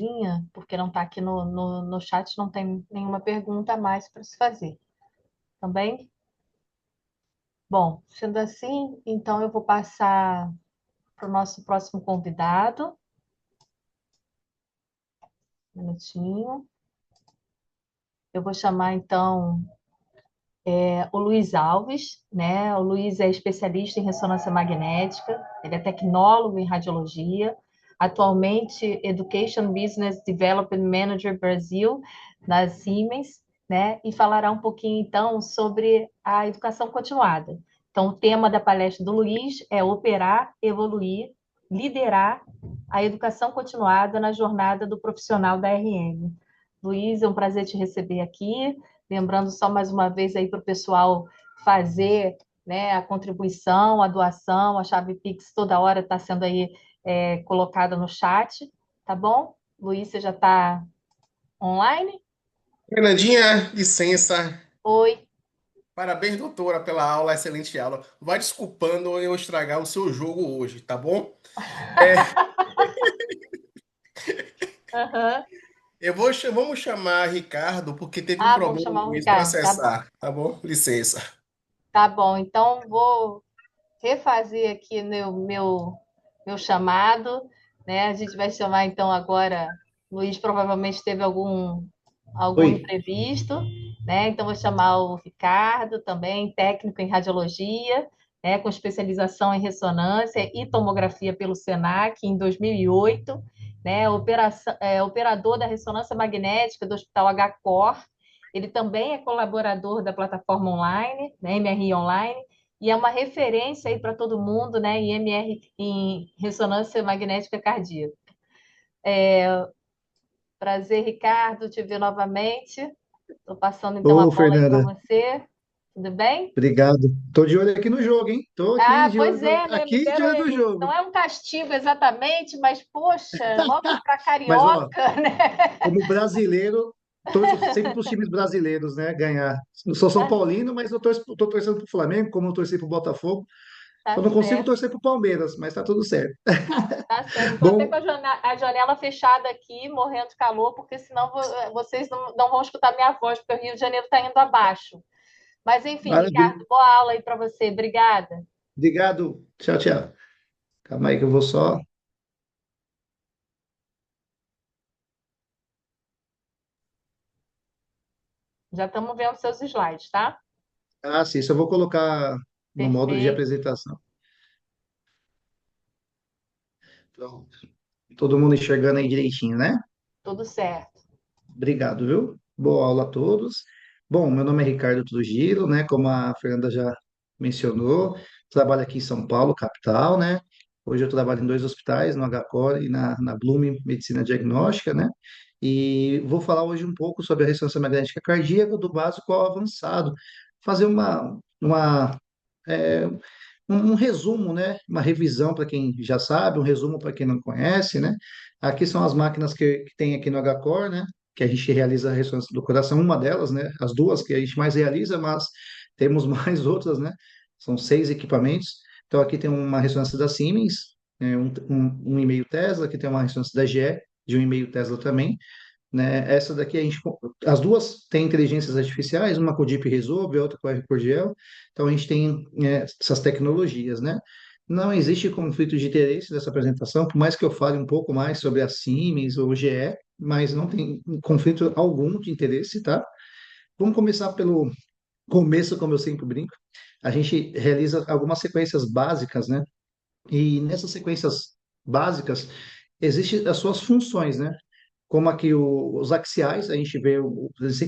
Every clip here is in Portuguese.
olhadinha, porque não está aqui no chat, não tem nenhuma pergunta a mais para se fazer. Também? Bom, sendo assim, então eu vou passar para o nosso próximo convidado. Um minutinho. Eu vou chamar, então, o Luiz Alves, né? O Luiz é especialista em ressonância magnética, ele é tecnólogo em radiologia, atualmente Education Business Development Manager Brasil, na Siemens, né? E falará um pouquinho, então, sobre a educação continuada. Então, o tema da palestra do Luiz é operar, evoluir, liderar a educação continuada na jornada do profissional da RM. Luiz, é um prazer te receber aqui. Lembrando só mais uma vez aí para o pessoal fazer, né, a contribuição, a doação, a chave Pix toda hora está sendo aí colocada no chat, tá bom? Luiz, você já está online? Fernandinha, licença. Oi. Parabéns, doutora, pela aula, excelente aula. Vai desculpando eu estragar o seu jogo hoje, tá bom? É, Aham. vamos chamar Ricardo, porque teve um Ah, vamos problema chamar no o Luiz para Ricardo. Tá bom. acessar, tá bom? Licença. Tá bom. Então, vou refazer aqui meu chamado, né? A gente vai chamar, então, agora. Luiz provavelmente teve algum Oi, imprevisto, né? Então, vou chamar o Ricardo, também técnico em radiologia, né? Com especialização em ressonância e tomografia pelo Senac em 2008, né? Operador da ressonância magnética do Hospital HCOR. Ele também é colaborador da plataforma online, né? MRI Online, e é uma referência aí para todo mundo, né? Em MR, em ressonância magnética cardíaca. Prazer, Ricardo, te ver novamente. Estou passando então a ô bola aí para Fernanda, você. Tudo bem? obrigado. Tô de olho aqui no jogo, hein? Tô aqui Ah, de olho pois é, né? Me aqui de deram olho no aí. Não jogo. é um castigo exatamente, mas poxa, logo para Mas ó, carioca, né? como brasileiro, torço sempre para os times brasileiros, né, ganhar. Não sou São Paulino, mas tô torcendo pro Flamengo, como eu torci pro Botafogo. Tá Só não consigo certo, torcer pro Palmeiras, mas tá tudo certo. tá certo. Estou até com Bom, a janela fechada aqui, morrendo de calor, porque senão vocês não vão escutar minha voz, porque o Rio de Janeiro está indo abaixo. Mas enfim, maravilha. Ricardo, boa aula aí para você. Obrigada. Obrigado. Tchau, tchau. Calma aí que eu vou só. Já estamos vendo seus slides, tá? Ah, sim, só vou colocar no modo de Perfeito, apresentação. Pronto. Todo mundo enxergando aí direitinho, né? tudo certo. Obrigado, viu? Boa aula a todos. Bom, meu nome é Ricardo Trujillo, né? Como a Fernanda já mencionou, trabalho aqui em São Paulo, capital, né? Hoje eu trabalho em dois hospitais, no HCOR e na Blume Medicina Diagnóstica, né? E vou falar hoje um pouco sobre a ressonância magnética cardíaca, do básico ao avançado. Fazer é, um resumo, né? Uma revisão para quem já sabe, um resumo para quem não conhece, né? Aqui são as máquinas que tem aqui no HCOR, né? Que a gente realiza a ressonância do coração, uma delas, né? As duas que a gente mais realiza, mas temos mais outras, né? São 6 equipamentos. Então aqui tem uma ressonância da Siemens, 1,5 Tesla, aqui tem uma ressonância da GE de 1,5 Tesla também, né? Essa daqui as duas têm inteligências artificiais, uma com o Deep Resolve, a outra com o RCordiel. Então a gente tem essas tecnologias, né? Não existe conflito de interesse nessa apresentação, por mais que eu fale um pouco mais sobre a Siemens ou o GE, mas não tem conflito algum de interesse, tá? Vamos começar pelo começo, como eu sempre brinco. A gente realiza algumas sequências básicas, né? E nessas sequências básicas existem as suas funções, né? Como aqui os axiais, a gente vê,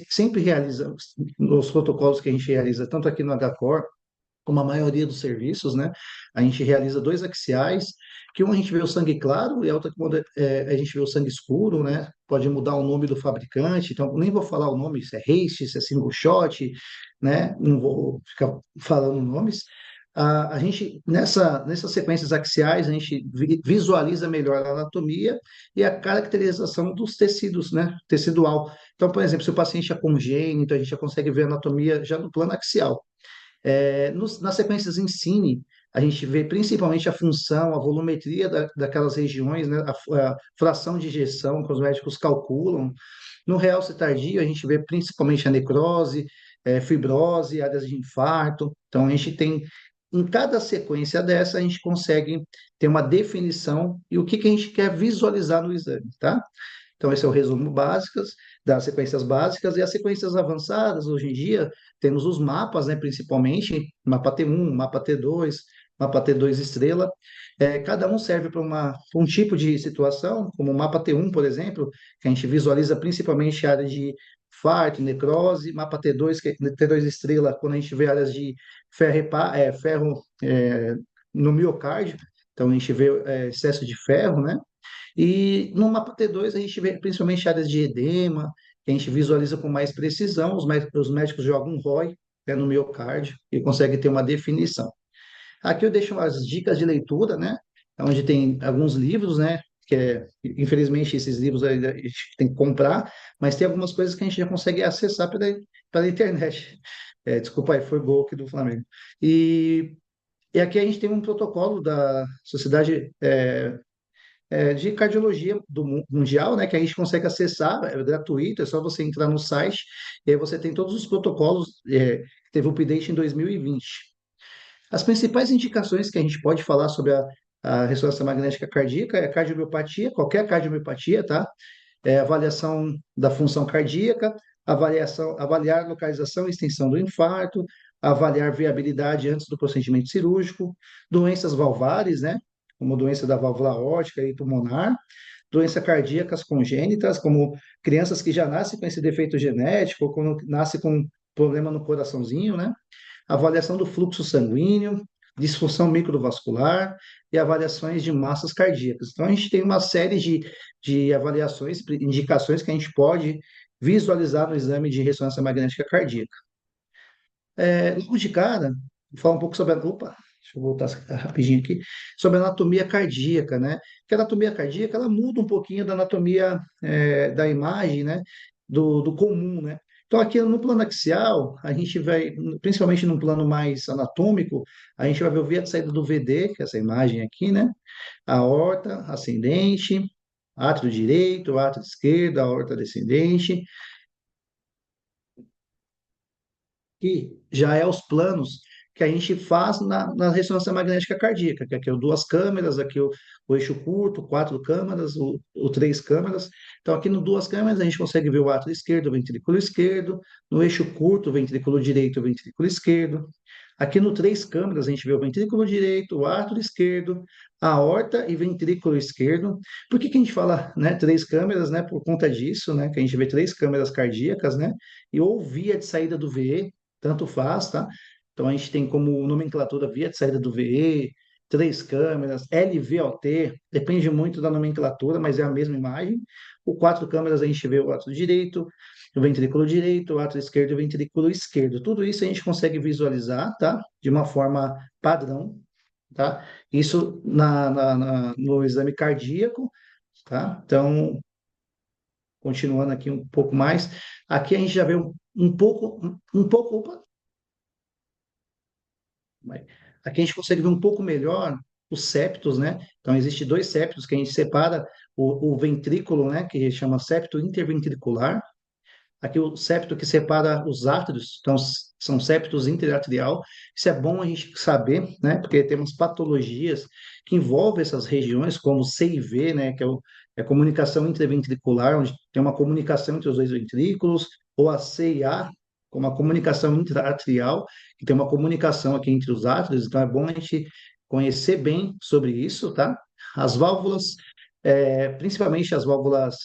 sempre realiza, nos protocolos que a gente realiza, tanto aqui no HCOR, como a maioria dos serviços, né? A gente realiza dois axiais, que um a gente vê o sangue claro e a outra quando a gente vê o sangue escuro, né? Pode mudar o nome do fabricante, então nem vou falar o nome, se é Reiss, se é single shot, né? Não vou ficar falando nomes. A gente, nessas sequências axiais, a gente visualiza melhor a anatomia e a caracterização dos tecidos, né? Tecidual. Então, por exemplo, se o paciente é congênito, a gente já consegue ver a anatomia já no plano axial. Nas sequências Ensine, a gente vê principalmente a função, a volumetria daquelas regiões, né? A fração de ejeção que os médicos calculam. No realce tardio, a gente vê principalmente a necrose, fibrose, áreas de infarto. Então, a gente tem, em cada sequência dessa, a gente consegue ter uma definição e o que que a gente quer visualizar no exame, tá? Então, esse é o resumo básicas das sequências básicas e as sequências avançadas. Hoje em dia, temos os mapas, né, principalmente, mapa T1, mapa T2, mapa T2 estrela. Cada um serve para um tipo de situação, como o mapa T1, por exemplo, que a gente visualiza principalmente a área de infarto, necrose, mapa T2, que é T2 estrela, quando a gente vê áreas de ferro no miocárdio, então a gente vê excesso de ferro, né? E no mapa T2 a gente vê principalmente áreas de edema, que a gente visualiza com mais precisão, os médicos jogam um ROI, no miocárdio, e conseguem ter uma definição. Aqui eu deixo as dicas de leitura, né? Onde tem alguns livros, né? Infelizmente esses livros ainda a gente tem que comprar, mas tem algumas coisas que a gente já consegue acessar pela internet. Desculpa aí, foi gol aqui do Flamengo. E aqui a gente tem um protocolo da Sociedade de Cardiologia Mundial, né, que a gente consegue acessar, é gratuito, é só você entrar no site, e aí você tem todos os protocolos, que teve o update em 2020. As principais indicações que a gente pode falar sobre a ressonância magnética cardíaca é a cardiomiopatia, qualquer cardiomiopatia, tá? Avaliação da função cardíaca, avaliar localização e extensão do infarto, avaliar viabilidade antes do procedimento cirúrgico, doenças valvares, né? Como doença da válvula aórtica e pulmonar, doenças cardíacas congênitas, como crianças que já nascem com esse defeito genético, ou quando nascem com problema no coraçãozinho, né? Avaliação do fluxo sanguíneo, disfunção microvascular e avaliações de massas cardíacas. Então, a gente tem uma série de avaliações, indicações que a gente pode visualizar no exame de ressonância magnética cardíaca. Logo de cara, vou falar um pouco sobre Opa, deixa eu voltar rapidinho aqui. Sobre a anatomia cardíaca, né? Que a anatomia cardíaca, ela muda um pouquinho da anatomia da imagem, né? Do comum, né? Então, aqui no plano axial, a gente vai, principalmente num plano mais anatômico, a gente vai ver o via de saída do VD, que é essa imagem aqui, né? A aorta ascendente, átrio direito, átrio esquerdo, aorta descendente, que já é os planos que a gente faz na ressonância magnética cardíaca, que aqui é o duas câmeras, aqui o eixo curto, quatro câmeras, o três câmeras. Então, aqui no duas câmeras, a gente consegue ver o átrio esquerdo, o ventrículo esquerdo, no eixo curto, o ventrículo direito, o ventrículo esquerdo. Aqui no três câmeras, a gente vê o ventrículo direito, o átrio esquerdo, a aorta e ventrículo esquerdo. Por que que a gente fala, né, três câmeras, né? Por conta disso, né? Que a gente vê três câmeras cardíacas, né? E ou via de saída do VE, tanto faz, tá? Então a gente tem como nomenclatura via de saída do VE, três câmeras, LVOT, depende muito da nomenclatura, mas é a mesma imagem. O quatro câmeras a gente vê o átrio direito, o ventrículo direito, o átrio esquerdo e o ventrículo esquerdo. Tudo isso a gente consegue visualizar, tá? De uma forma padrão, tá? Isso no exame cardíaco, tá? Então, continuando aqui um pouco mais, aqui a gente já vê opa, aqui a gente consegue ver um pouco melhor os septos, né? Então, existe dois septos que a gente separa o ventrículo, né? Que chama septo interventricular. Aqui o septo que separa os átrios, então são septos interatrial. Isso é bom a gente saber, né? Porque temos patologias que envolvem essas regiões, como CIV, né? Que é a comunicação interventricular, onde tem uma comunicação entre os dois ventrículos, ou a CIA, como a comunicação intraatrial, que tem uma comunicação aqui entre os átrios. Então é bom a gente conhecer bem sobre isso, tá? As válvulas, principalmente as válvulas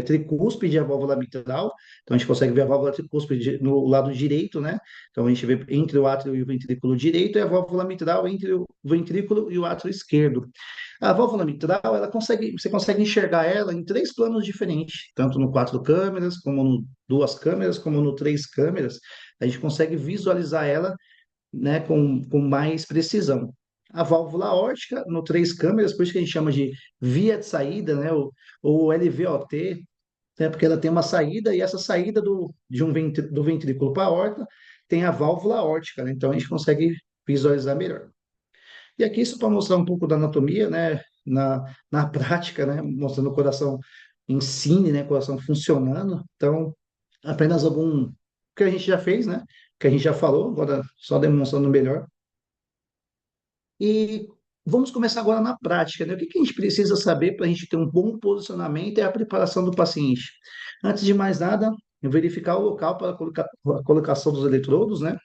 tricúspide e a válvula mitral. Então, a gente consegue ver a válvula tricúspide no lado direito, né? Então, a gente vê entre o átrio e o ventrículo direito e a válvula mitral entre o ventrículo e o átrio esquerdo. A válvula mitral, você consegue enxergar ela em três planos diferentes, tanto no quatro câmeras, como no duas câmeras, como no três câmeras. A gente consegue visualizar ela, né, com mais precisão. A válvula aórtica, no três câmeras, por isso que a gente chama de via de saída, né, ou LVOT, né, porque ela tem uma saída, e essa saída do ventrículo para a aorta tem a válvula aórtica, né, então a gente consegue visualizar melhor. E aqui isso para mostrar um pouco da anatomia, né, na prática, né, mostrando o coração em si, né, o coração funcionando. Então, apenas algum que a gente já fez, né, que a gente já falou, agora só demonstrando melhor. E vamos começar agora na prática, né? O que que a gente precisa saber para a gente ter um bom posicionamento é a preparação do paciente. Antes de mais nada, verificar o local para a colocação dos eletrodos, né?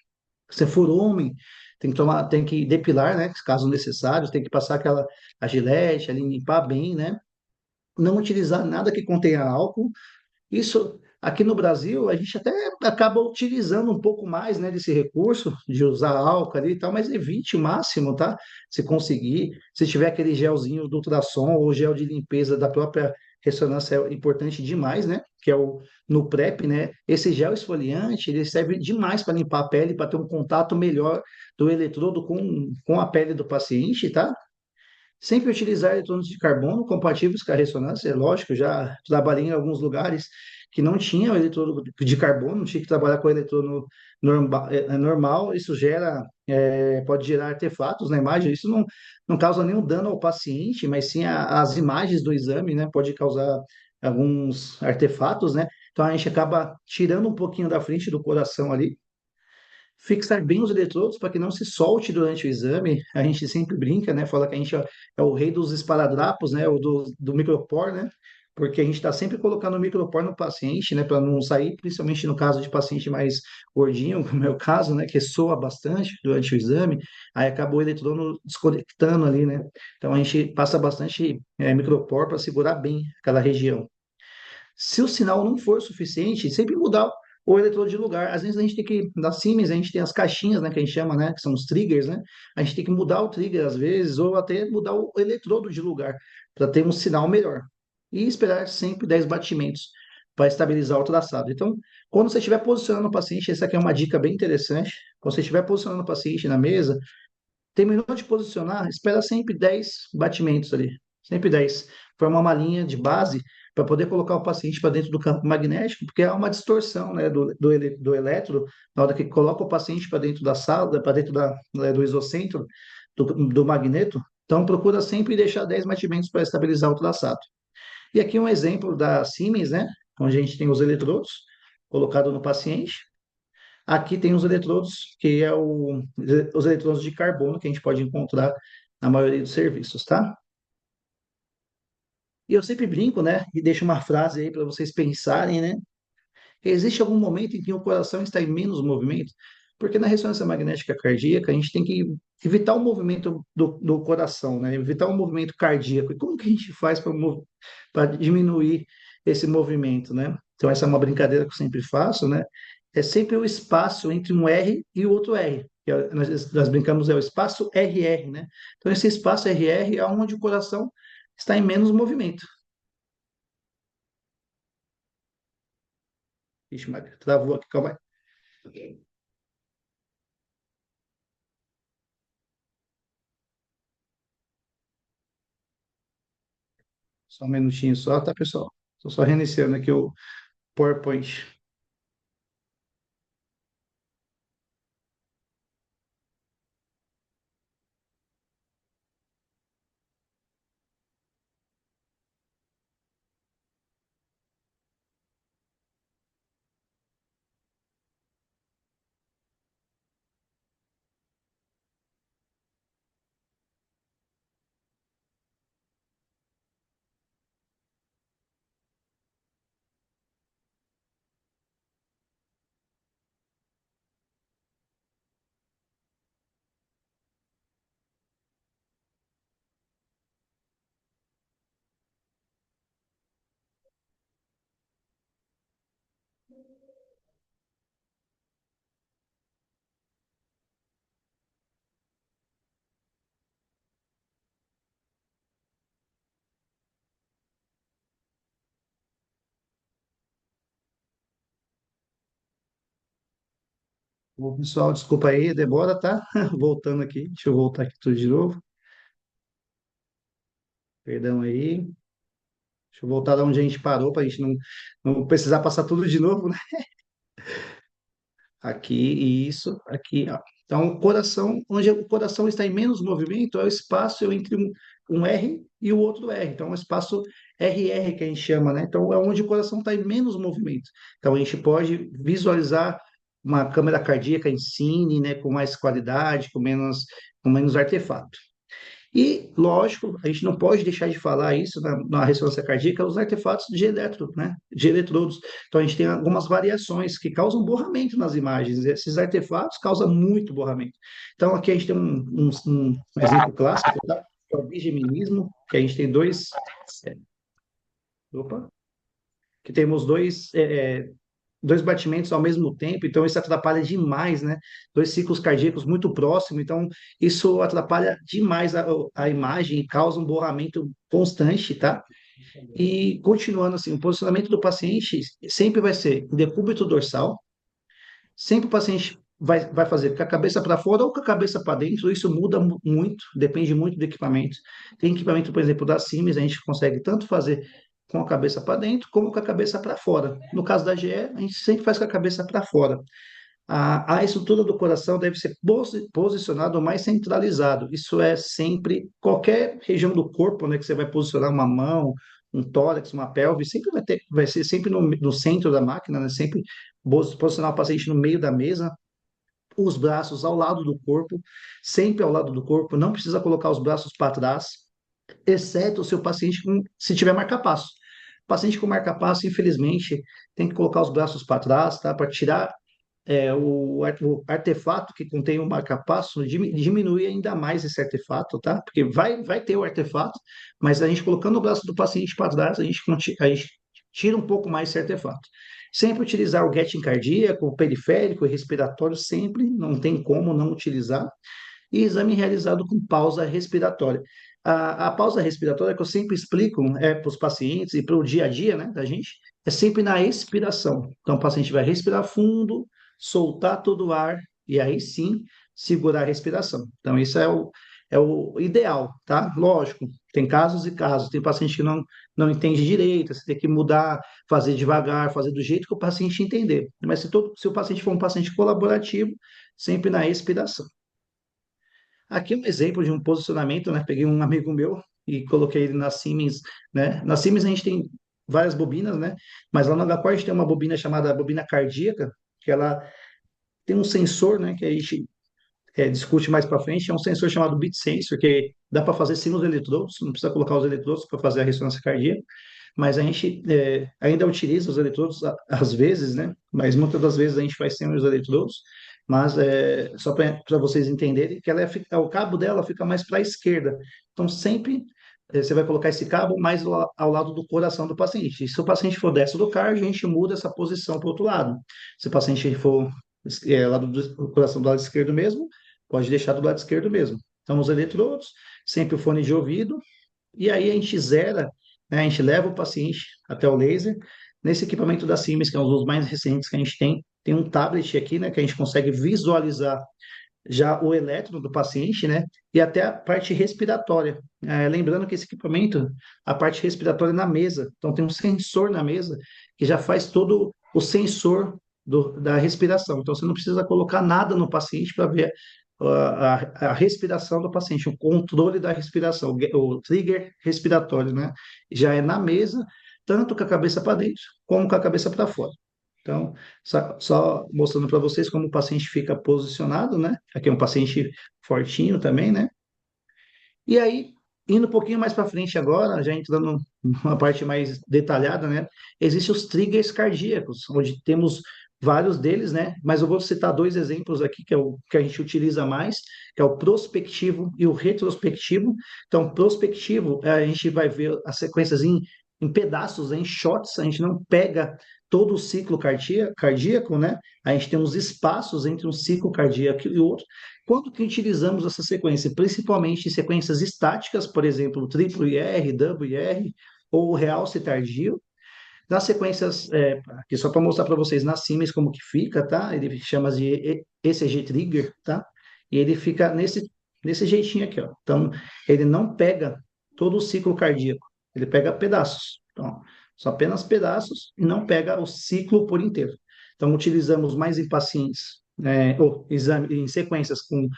Se for homem, tem que tomar, tem que depilar, né? Caso necessário, tem que passar aquela a gilete ali, limpar bem, né? Não utilizar nada que contenha álcool. Isso aqui no Brasil, a gente até acaba utilizando um pouco mais, né, desse recurso de usar álcool ali e tal, mas evite o máximo, tá? Se conseguir, se tiver aquele gelzinho do ultrassom ou gel de limpeza da própria ressonância é importante demais, né? Que é o no PrEP, né? Esse gel esfoliante, ele serve demais para limpar a pele, para ter um contato melhor do eletrodo com a pele do paciente, tá? Sempre utilizar eletrônicos de carbono compatíveis com a ressonância, é lógico, já trabalhei em alguns lugares que não tinha o eletrodo de carbono, tinha que trabalhar com o eletrodo normal, isso pode gerar artefatos na imagem, isso não causa nenhum dano ao paciente, mas sim as imagens do exame, né, pode causar alguns artefatos, né, então a gente acaba tirando um pouquinho da frente do coração ali, fixar bem os eletrodos para que não se solte durante o exame. A gente sempre brinca, né? Fala que a gente é o rei dos esparadrapos, né? O do micropor, né? Porque a gente está sempre colocando o micropor no paciente, né? Para não sair, principalmente no caso de paciente mais gordinho, como é o caso, né? Que soa bastante durante o exame, aí acabou o eletrodo desconectando ali, né? Então a gente passa bastante micropor para segurar bem aquela região. Se o sinal não for suficiente, sempre mudar o eletrodo de lugar. Às vezes a gente tem que, na Siemens, a gente tem as caixinhas, né, que a gente chama, né, que são os triggers, né? A gente tem que mudar o trigger às vezes, ou até mudar o eletrodo de lugar, para ter um sinal melhor. E esperar sempre 10 batimentos para estabilizar o traçado. Então, quando você estiver posicionando o paciente, essa aqui é uma dica bem interessante. Quando você estiver posicionando o paciente na mesa, terminou de posicionar, espera sempre 10 batimentos ali. Sempre 10. Formar uma linha de base para poder colocar o paciente para dentro do campo magnético, porque há uma distorção, né, do elétrodo, na hora que coloca o paciente para dentro da sala, para dentro do isocentro do magneto. Então, procura sempre deixar 10 batimentos para estabilizar o traçado. E aqui um exemplo da Siemens, né, onde a gente tem os eletrodos colocados no paciente. Aqui tem os eletrodos, que é os eletrodos de carbono que a gente pode encontrar na maioria dos serviços, tá? E eu sempre brinco, né? E deixo uma frase aí para vocês pensarem, né? Existe algum momento em que o coração está em menos movimento? Porque na ressonância magnética cardíaca, a gente tem que evitar o movimento do coração, né? Evitar o movimento cardíaco. E como que a gente faz para diminuir esse movimento, né? Então, essa é uma brincadeira que eu sempre faço, né? É sempre o espaço entre um R e o outro R. Nós brincamos, é o espaço RR, né? Então, esse espaço RR é onde o coração está em menos movimento. Ixi, Maria, travou aqui, calma aí. Só um minutinho só, tá, pessoal? Estou só reiniciando aqui o PowerPoint. Bom, pessoal, desculpa aí, demora, tá? Voltando aqui, deixa eu voltar aqui tudo de novo. Perdão aí. Deixa eu voltar de onde a gente parou para a gente não precisar passar tudo de novo, né? Aqui, isso, aqui, ó. Então, o coração, onde o coração está em menos movimento, é o espaço entre um R e o outro R. Então, é o espaço RR que a gente chama, né? Então, é onde o coração está em menos movimento. Então, a gente pode visualizar uma câmera cardíaca em cine, né, com mais qualidade, com menos artefato. E, lógico, a gente não pode deixar de falar isso na ressonância cardíaca, os artefatos de né, de eletrodos. Então, a gente tem algumas variações que causam borramento nas imagens. Esses artefatos causam muito borramento. Então, aqui a gente tem um exemplo clássico, tá? Que é o bigeminismo, que a gente tem é, opa, que temos dois batimentos ao mesmo tempo, então isso atrapalha demais, né? Dois ciclos cardíacos muito próximos, então isso atrapalha demais a imagem e causa um borramento constante, tá? E continuando assim, o posicionamento do paciente sempre vai ser em decúbito dorsal, sempre o paciente vai fazer com a cabeça para fora ou com a cabeça para dentro, isso muda muito, depende muito do equipamento. Tem equipamento, por exemplo, da Siemens, a gente consegue tanto fazer com a cabeça para dentro como com a cabeça para fora. No caso da GE, a gente sempre faz com a cabeça para fora. A estrutura do coração deve ser posicionada o mais centralizado. Isso é sempre, qualquer região do corpo, né, que você vai posicionar uma mão, um tórax, uma pelve, sempre vai ser sempre no centro da máquina, né, sempre posicionar o paciente no meio da mesa, os braços ao lado do corpo, sempre ao lado do corpo, não precisa colocar os braços para trás, exceto o seu paciente se tiver marca-passo. Paciente com marca-passo, infelizmente, tem que colocar os braços para trás, tá? Para tirar o artefato que contém o marca-passo, diminui ainda mais esse artefato, tá? Porque vai ter o artefato, mas a gente colocando o braço do paciente para trás, a gente tira um pouco mais esse artefato. Sempre utilizar o Getting cardíaco, o periférico e respiratório, sempre, não tem como não utilizar. E exame realizado com pausa respiratória. A pausa respiratória que eu sempre explico para os pacientes e para o dia a dia, né, da gente, é sempre na expiração. Então, o paciente vai respirar fundo, soltar todo o ar e aí sim segurar a respiração. Então, isso é o ideal, tá? Lógico, tem casos e casos. Tem paciente que não entende direito, você tem que mudar, fazer devagar, fazer do jeito que o paciente entender. Mas se o paciente for um paciente colaborativo, sempre na expiração. Aqui é um exemplo de um posicionamento, né? Peguei um amigo meu e coloquei ele na Siemens, né? Na Siemens a gente tem várias bobinas, né? Mas lá no HPOR a gente tem uma bobina chamada bobina cardíaca, que ela tem um sensor, né? Que a gente discute mais para frente, é um sensor chamado Beat Sensor, que dá para fazer sem os eletrodos, não precisa colocar os eletrodos para fazer a ressonância cardíaca, mas a gente ainda utiliza os eletrodos às vezes, né? Mas muitas das vezes a gente faz sem os eletrodos, mas só para vocês entenderem que o cabo dela fica mais para a esquerda. Então sempre você vai colocar esse cabo mais ao lado do coração do paciente. E se o paciente for destro do cardio, a gente muda essa posição para o outro lado. Se o paciente for lado do coração do lado esquerdo mesmo, pode deixar do lado esquerdo mesmo. Então, os eletrodos, sempre o fone de ouvido, e aí a gente zera, né, a gente leva o paciente até o laser. Nesse equipamento da Siemens, que é um dos mais recentes que a gente tem um tablet aqui, né, que a gente consegue visualizar já o eletro do paciente, né, e até a parte respiratória. Lembrando que esse equipamento, a parte respiratória é na mesa, então tem um sensor na mesa que já faz todo o sensor da respiração. Então você não precisa colocar nada no paciente para ver a respiração do paciente, o controle da respiração, o trigger respiratório, né? Já é na mesa, tanto com a cabeça para dentro como com a cabeça para fora. Então, só mostrando para vocês como o paciente fica posicionado, né? Aqui é um paciente fortinho também, né? E aí, indo um pouquinho mais para frente agora, já entrando numa parte mais detalhada, né? Existem os triggers cardíacos, onde temos vários deles, né? Mas eu vou citar dois exemplos aqui, que é o que a gente utiliza mais, que é o prospectivo e o retrospectivo. Então, prospectivo, a gente vai ver as sequências em pedaços, em shots, a gente não pega todo o ciclo cardíaco, né? A gente tem uns espaços entre um ciclo cardíaco e outro. Quando que utilizamos essa sequência? Principalmente em sequências estáticas, por exemplo, triplo IR, double IR ou realce tardio. Nas sequências, aqui só para mostrar para vocês nas Siemens como que fica, tá? Ele chama de ECG trigger, tá? E ele fica nesse jeitinho aqui, ó. Então, ele não pega todo o ciclo cardíaco, ele pega pedaços. Então, são apenas pedaços e não pega o ciclo por inteiro. Então, utilizamos mais em pacientes ou exame, em sequências com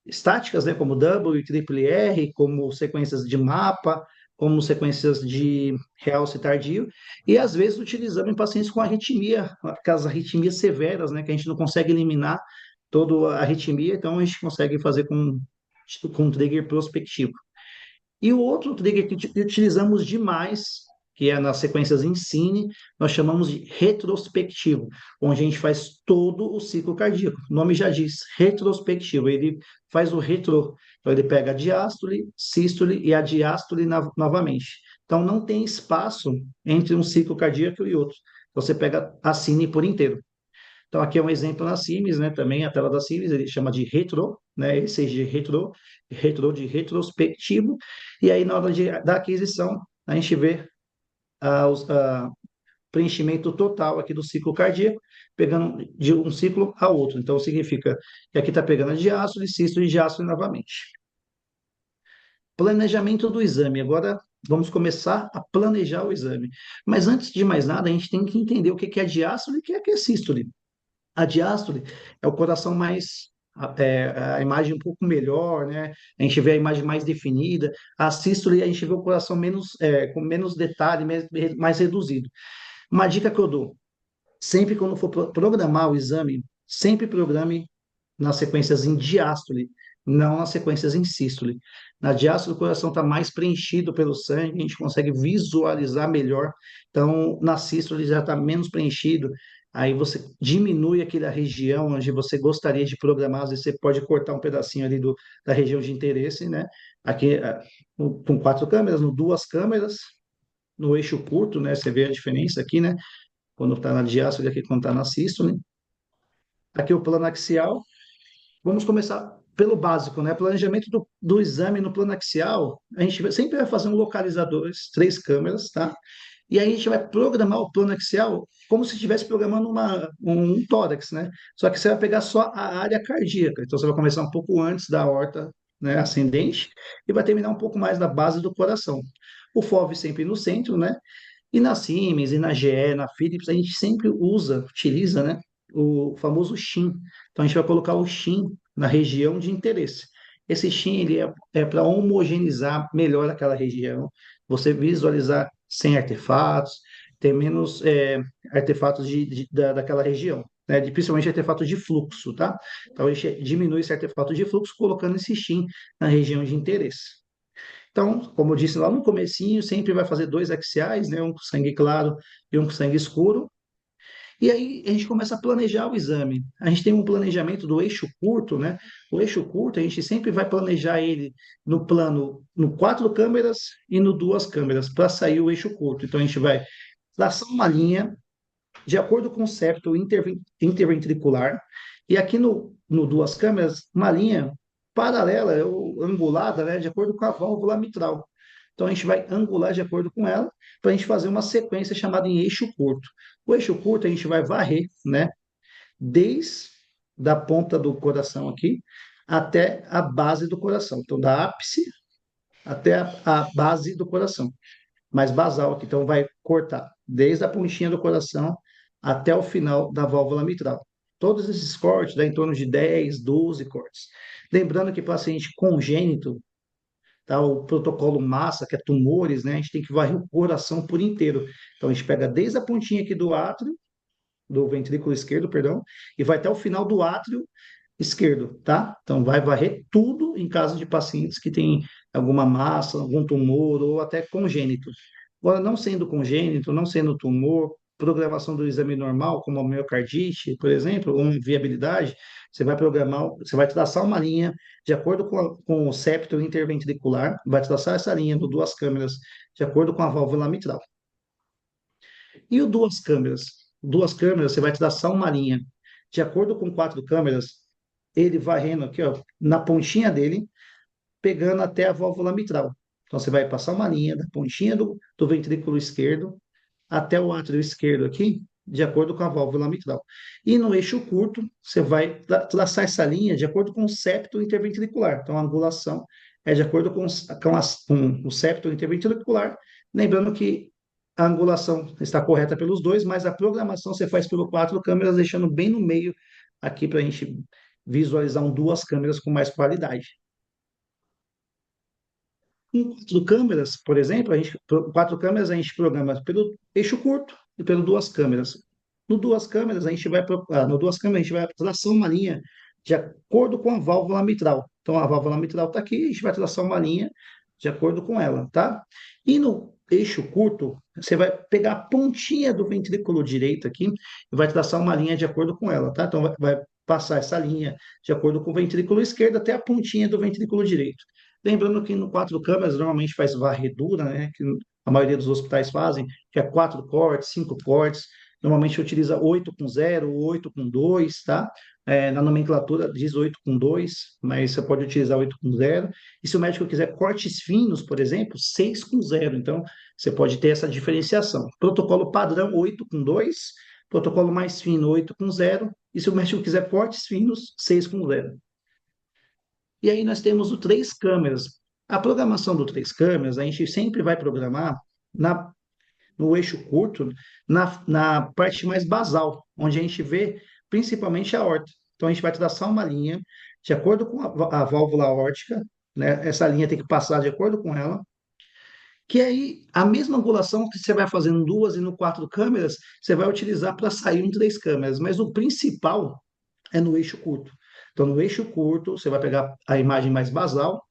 estáticas, né, como double e triple R, como sequências de mapa, como sequências de realce tardio, e às vezes utilizamos em pacientes com arritmia, aquelas arritmias severas, né, que a gente não consegue eliminar toda a arritmia, então a gente consegue fazer com um trigger prospectivo. E o outro trigger que utilizamos demais, que é nas sequências Ensine, nós chamamos de retrospectivo, onde a gente faz todo o ciclo cardíaco. O nome já diz, retrospectivo. Ele faz o retro, então ele pega a diástole, sístole e a diástole novamente. Então não tem espaço entre um ciclo cardíaco e outro. Então, você pega a Cine por inteiro. Então, aqui é um exemplo na Sims, né? Também a tela da Sims, ele chama de retro, né? ECG retro, retro de retrospectivo. E aí, na hora da aquisição, a gente vê o preenchimento total aqui do ciclo cardíaco, pegando de um ciclo a outro. Então, significa que aqui está pegando a diástole, sístole e diástole novamente. Planejamento do exame. Agora, vamos começar a planejar o exame. Mas antes de mais nada, a gente tem que entender o que é diástole e o que é sístole. A diástole é o coração mais, a imagem um pouco melhor, né? A gente vê a imagem mais definida. A sístole, a gente vê o coração menos, com menos detalhe, mais reduzido. Uma dica que eu dou, sempre quando for programar o exame, sempre programe nas sequências em diástole, não nas sequências em sístole. Na diástole, o coração está mais preenchido pelo sangue, a gente consegue visualizar melhor. Então, na sístole já está menos preenchido. Aí você diminui aquela região onde você gostaria de programar, às vezes você pode cortar um pedacinho ali da região de interesse, né? Aqui, com 4 câmeras, no 2 câmeras, no eixo curto, né? Você vê a diferença aqui, né? Quando está na diástole e aqui quando está na sístole. Aqui o plano axial. Vamos começar pelo básico, né? Planejamento do exame no plano axial, a gente sempre vai fazer um localizador, 3 câmeras, tá? E aí a gente vai programar o plano axial como se estivesse programando um tórax, né? Só que você vai pegar só a área cardíaca. Então você vai começar um pouco antes da aorta, né, ascendente, e vai terminar um pouco mais da base do coração. O FOV sempre no centro, né? E na Siemens, e na GE, na Philips, a gente sempre utiliza, né, o famoso SHIM. Então, a gente vai colocar o SHIM na região de interesse. Esse SHIM ele é para homogeneizar melhor aquela região, você visualizar sem artefatos, ter menos artefatos daquela região, né, principalmente artefatos de fluxo, tá? Então, a gente diminui esse artefato de fluxo colocando esse SHIM na região de interesse. Então, como eu disse lá no comecinho, sempre vai fazer 2 axiais, né? Um com sangue claro e um com sangue escuro. E aí a gente começa a planejar o exame. A gente tem um planejamento do eixo curto, né? O eixo curto, a gente sempre vai planejar ele no plano, no 4 câmeras e no 2 câmeras, para sair o eixo curto. Então, a gente vai traçar uma linha de acordo com o septo interventricular, e aqui no 2 câmeras, uma linha paralela ou angulada, né, de acordo com a válvula mitral. Então, a gente vai angular de acordo com ela, para a gente fazer uma sequência chamada em eixo curto. O eixo curto, a gente vai varrer, né, desde da ponta do coração aqui até a base do coração. Então, da ápice até a base do coração, mais basal aqui. Então, vai cortar desde a pontinha do coração até o final da válvula mitral. Todos esses cortes dá em torno de 10, 12 cortes. Lembrando que paciente congênito, tá, o protocolo massa, que é tumores, né, a gente tem que varrer o coração por inteiro. Então, a gente pega desde a pontinha aqui do átrio, do ventrículo esquerdo, perdão, e vai até o final do átrio esquerdo, tá? Então, vai varrer tudo em caso de pacientes que têm alguma massa, algum tumor ou até congênito. Agora, não sendo congênito, não sendo tumor, programação do exame normal, como a miocardite, por exemplo, ou viabilidade, você vai programar, você vai traçar uma linha de acordo com o septo interventricular, vai traçar essa linha do 2 câmeras de acordo com a válvula mitral. E o 2 câmeras? 2 câmeras, você vai traçar uma linha de acordo com 4 câmeras, ele varrendo aqui, ó, na pontinha dele, pegando até a válvula mitral. Então, você vai passar uma linha da pontinha do ventrículo esquerdo até o átrio esquerdo aqui, de acordo com a válvula mitral. E no eixo curto, você vai traçar essa linha de acordo com o septo interventricular. Então, a angulação é de acordo com o septo interventricular. Lembrando que a angulação está correta pelos dois, mas a programação você faz pelo 4 câmeras, deixando bem no meio aqui para a gente visualizar duas câmeras com mais qualidade. Com quatro câmeras, por exemplo, quatro câmeras a gente programa pelo eixo curto e pelo duas câmeras. No duas câmeras a gente vai no duas câmeras a gente vai traçar uma linha de acordo com a válvula mitral. Então a válvula mitral está aqui, a gente vai traçar uma linha de acordo com ela, tá? E no eixo curto, você vai pegar a pontinha do ventrículo direito aqui e vai traçar uma linha de acordo com ela, tá? Então vai passar essa linha de acordo com o ventrículo esquerdo até a pontinha do ventrículo direito. Lembrando que no quatro câmeras normalmente faz varredura, né? Que a maioria dos hospitais fazem, que é quatro cortes, cinco cortes. Normalmente utiliza 8 com 0, 8 com 2, tá? Na nomenclatura diz 8 com 2, mas você pode utilizar 8 com 0. E se o médico quiser cortes finos, por exemplo, 6 com 0. Então, você pode ter essa diferenciação. Protocolo padrão, 8 com 2. Protocolo mais fino, 8 com 0. E se o médico quiser cortes finos, 6 com 0. E aí nós temos o três câmeras. A programação do três câmeras, a gente sempre vai programar na, no eixo curto, na parte mais basal, onde a gente vê principalmente a aorta. Então a gente vai traçar uma linha de acordo com a válvula aórtica, né? Essa linha tem que passar de acordo com ela, que aí a mesma angulação que você vai fazer em duas e no quatro câmeras, você vai utilizar para sair em três câmeras, mas o principal é no eixo curto. Então, no eixo curto, você vai pegar a imagem mais basal,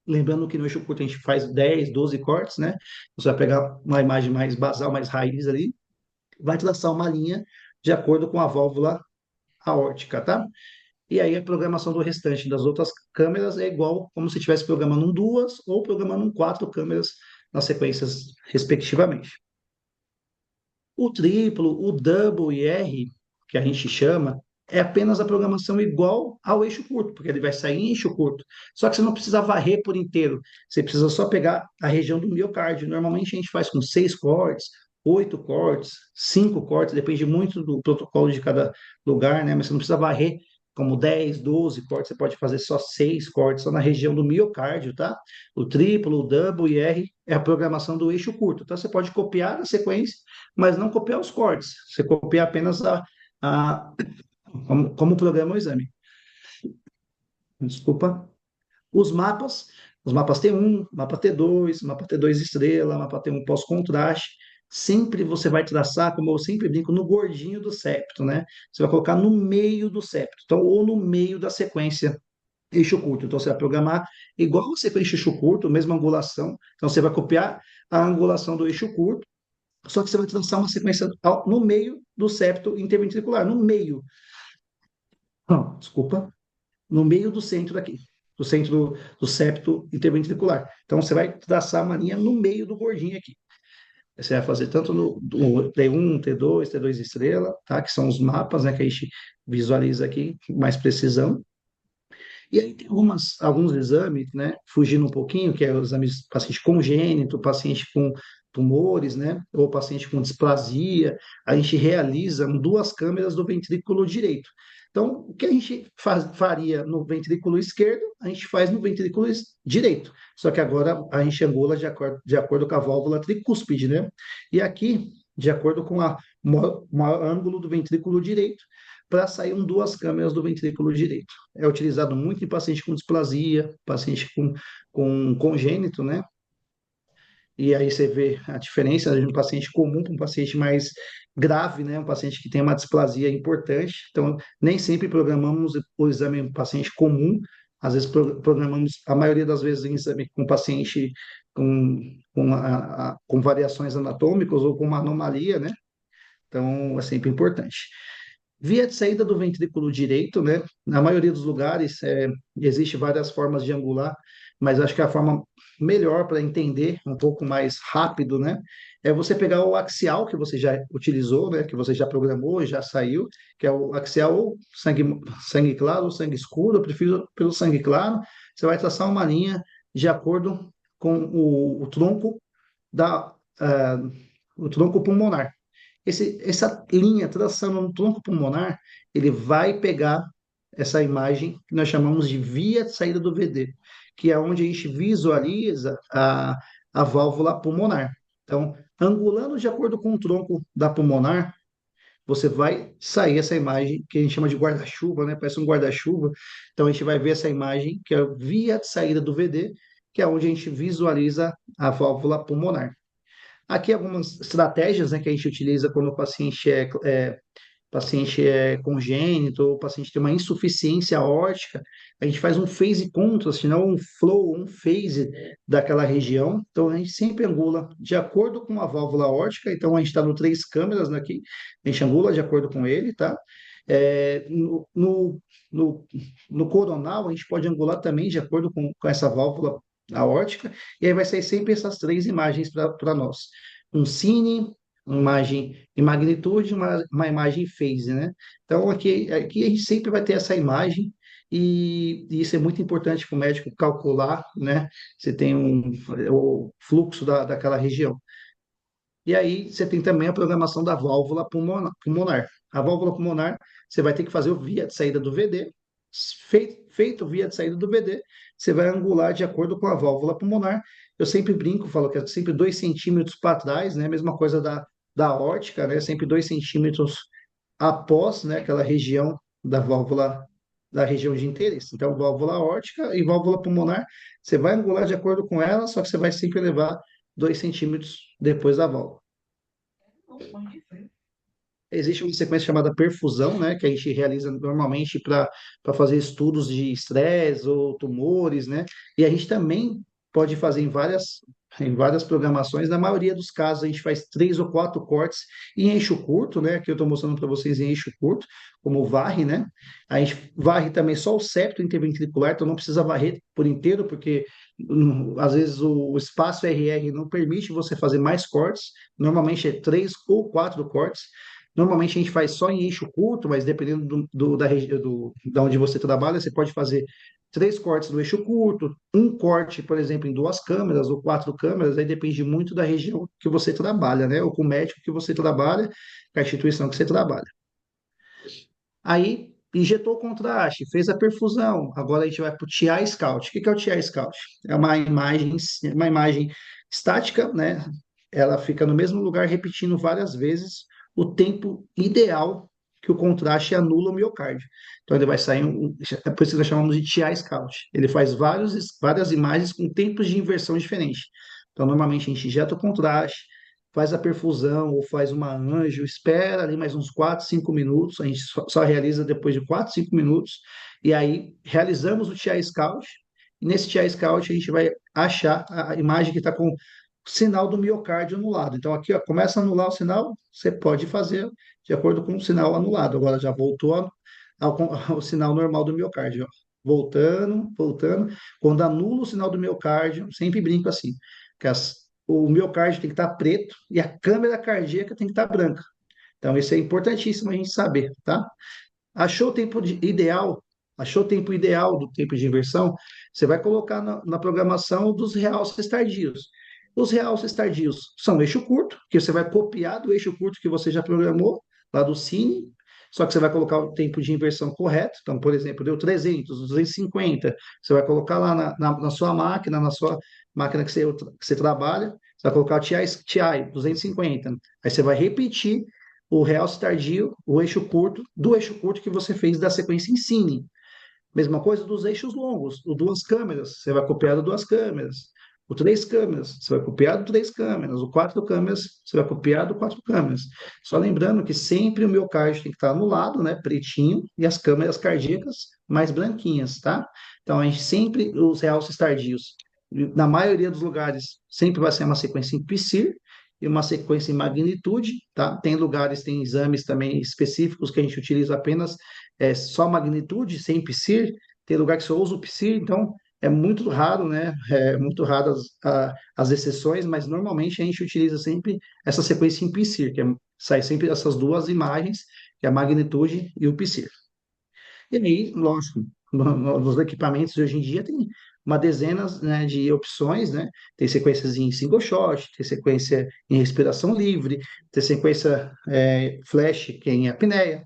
lembrando que no eixo curto a gente faz 10, 12 cortes, né? Você vai pegar uma imagem mais basal, mais raiz ali, vai traçar uma linha de acordo com a válvula aórtica, tá? E aí a programação do restante das outras câmeras é igual como se estivesse programando em duas ou programando em quatro câmeras nas sequências respectivamente. O triplo, o double e R, que a gente chama, é apenas a programação igual ao eixo curto, porque ele vai sair em eixo curto. Só que você não precisa varrer por inteiro, você precisa só pegar a região do miocárdio. Normalmente a gente faz com 6 cortes, 8 cortes, 5 cortes, depende muito do protocolo de cada lugar, né? Mas você não precisa varrer como 10, 12 cortes, você pode fazer só 6 cortes, só na região do miocárdio, tá? O triplo, o double e R é a programação do eixo curto. Então você pode copiar a sequência, mas não copiar os cortes. Você copia apenas a como programa o exame. Desculpa. Os mapas T1, mapa T2, mapa T2 estrela, mapa T1 pós-contraste. Sempre você vai traçar, como eu sempre brinco, no gordinho do septo, né? Você vai colocar no meio do septo, então, ou no meio da sequência eixo curto. Então, você vai programar igual a sequência eixo curto, mesma angulação. Então, você vai copiar a angulação do eixo curto, só que você vai traçar uma sequência no meio do septo interventricular, no meio. Não, desculpa, no meio do centro daqui, do centro do septo interventricular. Então, você vai traçar uma linha no meio do gordinho aqui. Você vai fazer tanto no T1, T2, T2 estrela, tá? Que são os mapas, né, que a gente visualiza aqui com mais precisão. E aí tem alguns exames, né, fugindo um pouquinho, que é os exames paciente congênito, paciente com tumores, né, ou paciente com displasia, a gente realiza em duas câmeras do ventrículo direito. Então, o que a gente faria no ventrículo esquerdo, a gente faz no ventrículo direito. Só que agora a gente angula de acordo com a válvula tricúspide, né? E aqui, de acordo com o maior ângulo do ventrículo direito, para sair duas câmeras do ventrículo direito. É utilizado muito em paciente com displasia, paciente com congênito, né? E aí você vê a diferença de um paciente comum para um paciente mais grave, né? Um paciente que tem uma displasia importante. Então, nem sempre programamos o exame em paciente comum, às vezes programamos, a maioria das vezes, em exame com paciente com variações anatômicas ou com uma anomalia, né? Então, é sempre importante. Via de saída do ventrículo direito, né? Na maioria dos lugares, existe várias formas de angular, mas acho que a forma melhor para entender, um pouco mais rápido, né? É você pegar o axial que você já utilizou, né? Que você já programou, já saiu, que é o axial ou sangue claro ou sangue escuro. Eu prefiro pelo sangue claro. Você vai traçar uma linha de acordo com o tronco o tronco pulmonar. Essa linha traçando no tronco pulmonar, ele vai pegar essa imagem que nós chamamos de via de saída do VD, que é onde a gente visualiza a válvula pulmonar. Então, angulando de acordo com o tronco da pulmonar, você vai sair essa imagem que a gente chama de guarda-chuva, né? Parece um guarda-chuva. Então a gente vai ver essa imagem que é a via de saída do VD, que é onde a gente visualiza a válvula pulmonar. Aqui algumas estratégias, né, que a gente utiliza quando o paciente é congênito, ou o paciente tem uma insuficiência aórtica, a gente faz um phase contrast, não um flow, um phase daquela região. Então, a gente sempre angula de acordo com a válvula aórtica. Então, a gente está no três câmeras aqui, a gente angula de acordo com ele, tá? É, no, no coronal, a gente pode angular também de acordo com essa válvula aórtica, e aí vai sair sempre essas três imagens para nós. Um cine, uma imagem em magnitude, uma imagem em phase, né? Então, aqui a gente sempre vai ter essa imagem, e isso é muito importante para o médico calcular, né? Você tem o fluxo daquela região. E aí você tem também a programação da válvula pulmonar. A válvula pulmonar, você vai ter que fazer o via de saída do VD. Feito o via de saída do VD, você vai angular de acordo com a válvula pulmonar. Eu sempre brinco, falo que é sempre 2 centímetros para trás, né? Mesma coisa da aórtica, né? Sempre 2 centímetros após, né, aquela região da região de interesse. Então, válvula aórtica e válvula pulmonar, você vai angular de acordo com ela, só que você vai sempre levar 2 centímetros depois da válvula. Existe uma sequência chamada perfusão, né, que a gente realiza normalmente para fazer estudos de estresse ou tumores, né? E a gente também pode fazer em várias programações. Na maioria dos casos, a gente faz 3 ou 4 cortes em eixo curto, né? Que eu estou mostrando para vocês em eixo curto, como varre, né? A gente varre também só o septo interventricular, então não precisa varrer por inteiro, porque às vezes o espaço RR não permite você fazer mais cortes. Normalmente é 3 ou 4 cortes. Normalmente a gente faz só em eixo curto, mas dependendo da onde você trabalha, você pode fazer 3 cortes no eixo curto, um corte, por exemplo, em 2 câmeras ou 4 câmeras, aí depende muito da região que você trabalha, né? Ou com o médico que você trabalha, com a instituição que você trabalha. Aí injetou o contraste, fez a perfusão, agora a gente vai para o TI Scout. O que é o TI Scout? É uma imagem estática, né? Ela fica no mesmo lugar repetindo várias vezes o tempo ideal que o contraste anula o miocárdio. Então ele vai sair é por isso que nós chamamos de TI Scout. Ele faz várias imagens com tempos de inversão diferentes. Então normalmente a gente injeta o contraste, faz a perfusão ou faz uma anjo, espera ali mais uns 4, 5 minutos, a gente só realiza depois de 4, 5 minutos, e aí realizamos o TI Scout, e nesse TI Scout a gente vai achar a imagem que está com o sinal do miocárdio anulado. Então aqui, ó, começa a anular o sinal, você pode fazer de acordo com o sinal anulado. Agora já voltou ao sinal normal do miocárdio, ó. Voltando, voltando. Quando anula o sinal do miocárdio, sempre brinco assim, que o miocárdio tem que estar preto e a câmera cardíaca tem que estar branca. Então, isso é importantíssimo a gente saber, tá? Achou o tempo ideal? Achou o tempo ideal do tempo de inversão? Você vai colocar na programação dos realces tardios. Os realces tardios são eixo curto, que você vai copiar do eixo curto que você já programou, lá do Cine, só que você vai colocar o tempo de inversão correto. Então, por exemplo, deu 300, 250, você vai colocar lá na sua máquina, que você trabalha, você vai colocar o TI 250. Aí você vai repetir o realce tardio, o eixo curto, do eixo curto que você fez da sequência em Cine. Mesma coisa dos eixos longos, o 2 câmeras, você vai copiar do 2 câmeras. O 3 câmeras, você vai copiar do 3 câmeras. O 4 câmeras, você vai copiar do 4 câmeras. Só lembrando que sempre o miocárdio tem que estar anulado, né, pretinho, e as câmeras cardíacas mais branquinhas, tá? Então, a gente sempre, os realces tardios, na maioria dos lugares, sempre vai ser uma sequência em PSIR e uma sequência em magnitude, tá? Tem lugares, tem exames também específicos que a gente utiliza apenas só magnitude, sem PSIR, tem lugar que só usa o PSIR, então é muito raro, né? É muito raro as exceções, mas normalmente a gente utiliza sempre essa sequência em PSIR, sai sempre essas duas imagens, que é a magnitude e o PSIR. E aí, lógico, nos equipamentos de hoje em dia tem uma dezena, né, de opções, né? Tem sequências em single shot, tem sequência em respiração livre, tem sequência flash, que é em apneia.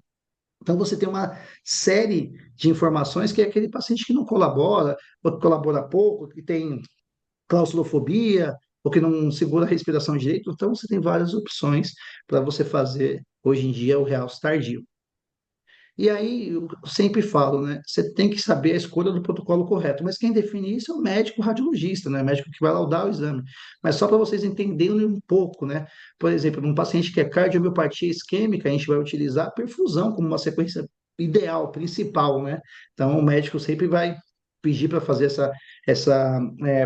Então, você tem uma série de informações que é aquele paciente que não colabora, ou que colabora pouco, que tem claustrofobia, ou que não segura a respiração direito. Então, você tem várias opções para você fazer, hoje em dia, o realce tardio. E aí, eu sempre falo, né? Você tem que saber a escolha do protocolo correto, mas quem define isso é o médico radiologista, né? O médico que vai laudar o exame. Mas só para vocês entenderem um pouco, né? Por exemplo, num paciente que é cardiomiopatia isquêmica, a gente vai utilizar a perfusão como uma sequência ideal, principal, né? Então, o médico sempre vai pedir para fazer essa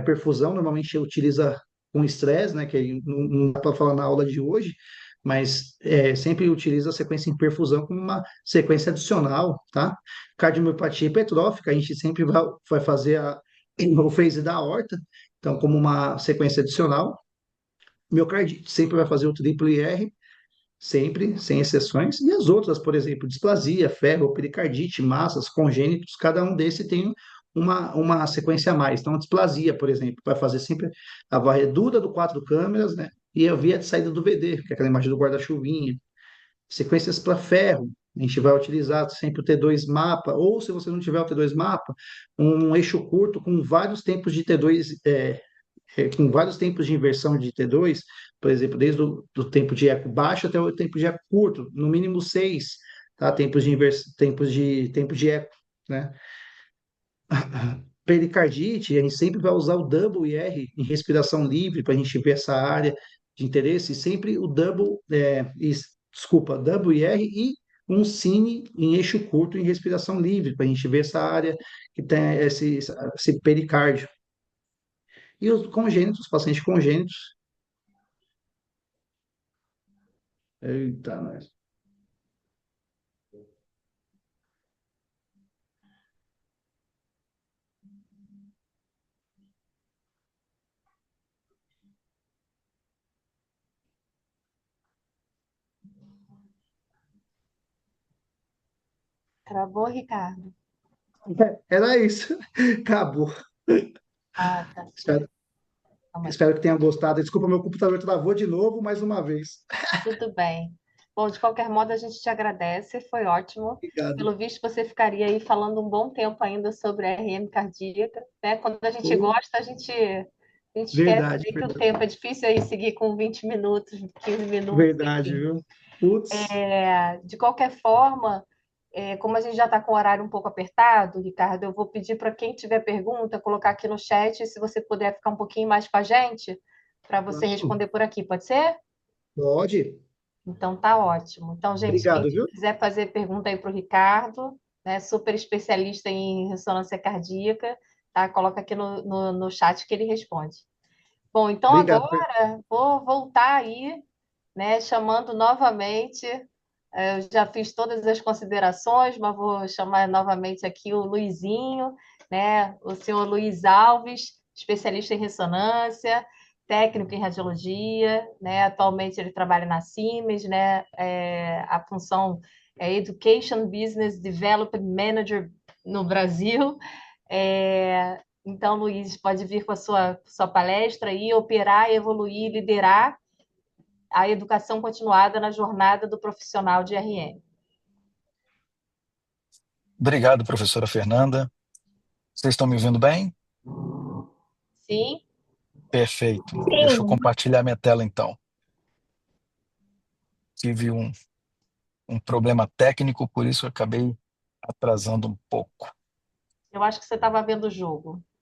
perfusão. Normalmente, utiliza com estresse, né? Que aí não dá para falar na aula de hoje, mas sempre utiliza a sequência em perfusão como uma sequência adicional, tá? Cardiomiopatia hipertrófica, a gente sempre vai fazer o phase da aorta, então como uma sequência adicional. Miocardite sempre vai fazer o triplo IR, sempre, sem exceções, e as outras, por exemplo, displasia, ferro, pericardite, massas, congênitos, cada um desses tem uma sequência a mais. Então, a displasia, por exemplo, vai fazer sempre a varredura do quatro câmeras, né? E a via de saída do VD, que é aquela imagem do guarda-chuvinha. Sequências para ferro, a gente vai utilizar sempre o T2 mapa, ou se você não tiver o T2 mapa, um eixo curto com vários tempos de T2, com vários tempos de inversão de T2, por exemplo, desde o do tempo de eco baixo até o tempo de eco curto, no mínimo 6, tá? Tempos de eco, né? Pericardite, a gente sempre vai usar o double IR em respiração livre para a gente ver essa área de interesse, e sempre o double IR e um cine em eixo curto em respiração livre, para a gente ver essa área que tem esse pericárdio. E os congênitos, os pacientes congênitos, eita, nós. Travou, Ricardo? Era isso, acabou. Ah, tá Espero, certo. Calma aí. espero que tenham gostado. Desculpa, meu computador travou de novo, mais uma vez. Tudo bem. Bom, de qualquer modo, a gente te agradece, foi ótimo. Obrigado. Pelo visto, você ficaria aí falando um bom tempo ainda sobre a RM cardíaca, né? Quando a gente Oh, gosta, a gente esquece verdade, aí que o verdade, tempo é difícil aí seguir com 20 minutos, 15 minutos, verdade, enfim. viu? Putz. De qualquer forma, como a gente já está com o horário um pouco apertado, Ricardo, eu vou pedir para quem tiver pergunta colocar aqui no chat, se você puder ficar um pouquinho mais com a gente, para você Claro, responder por aqui, pode ser? pode. Então tá ótimo. Então, gente, quem Obrigado, viu? quiser fazer pergunta aí para o Ricardo, né, super especialista em ressonância cardíaca, tá? Coloca aqui no chat que ele responde. Bom, então Obrigado. agora vou voltar aí, né, chamando novamente. Eu já fiz todas as considerações, mas vou chamar novamente aqui o Luizinho, né, o senhor Luiz Alves, especialista em ressonância, técnico em radiologia, né? Atualmente ele trabalha na Siemens, né? A função é Education Business Development Manager no Brasil. Então, Luiz, pode vir com a sua palestra e operar, evoluir, liderar a educação continuada na jornada do profissional de RM. Obrigado, professora Fernanda. Vocês estão me ouvindo bem? Sim? Perfeito. Deixa eu compartilhar minha tela então. Tive um problema técnico, por isso eu acabei atrasando um pouco. Eu acho que você estava vendo o jogo.